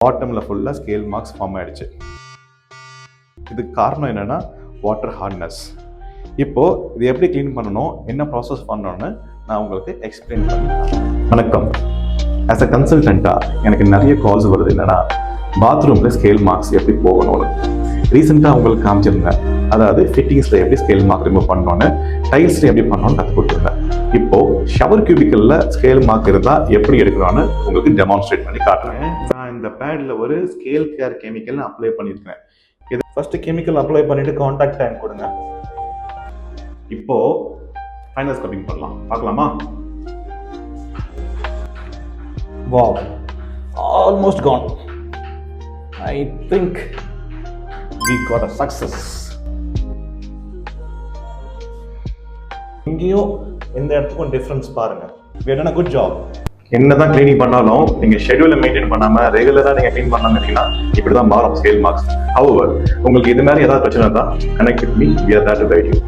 பாட்டமில் ஃபுல்லாக scale marks form ஆகிடுச்சு. இதுக்கு காரணம் என்னென்னா வாட்டர் ஹார்ட்னஸ். இப்போது இது எப்படி க்ளீன் பண்ணணும், என்ன ப்ராசஸ் பண்ணணும்னு நான் உங்களுக்கு எக்ஸ்பிளைன் பண்ணுறேன். வணக்கம். ஆஸ் அ கன்சல்டண்ட்டாக எனக்கு நிறைய கால்ஸ் வருது. என்னென்னா பாத்ரூமில் ஸ்கேல் மார்க்ஸ் எப்படி போகணும்னு. ரீசெண்டாக உங்களுக்கு காமிச்சிருந்தேன், அதாவது ஃபிட்டிங்ஸில் எப்படி ஸ்கேல் மார்க் ரிமூவ் பண்ணணும்னு, டைல்ஸில் எப்படி பண்ணணும்னு கற்றுக் கொடுத்துருந்தேன். இப்போது ஷவர் கியூபிக்கலில் ஸ்கேல் மார்க் இருந்தால் எப்படி எடுக்கணும்னு உங்களுக்கு டெமான்ஸ்ட்ரேட் பண்ணி காட்டுறேன். நான் இந்த பேடில் ஒரு ஸ்கேல் கேர் கெமிக்கல் அப்ளை பண்ணியிருக்கேன். இது ஃபர்ஸ்ட் கெமிக்கல் அப்ளை பண்ணிட்டு கான்டாக்ட் டைம் கொடுங்க. இப்போது ஃபைனல் ஸ்க்ரப்பிங் பண்ணலாம். பார்க்கலாமா? Wow, almost Khan. I think we got a success. இங்கேயும் இந்த இடத்துக்கும் டிஃபரன்ஸ் பாருங்க. we have done a good job. என்னதான் கிளீனிங் பண்ணாலும் நீங்க ஷெட்யூலை மெயின்டைன் பண்ணாம ரெகுலரா நீங்க க்ளீன் பண்ணாங்கன்னா இப்படிதான் மாறும் ஸ்கேல் மார்க்ஸ். However, உங்களுக்கு இது மாதிரி ஏதாவது பிரச்சனை இருந்தா connect with me. We are there to guide you.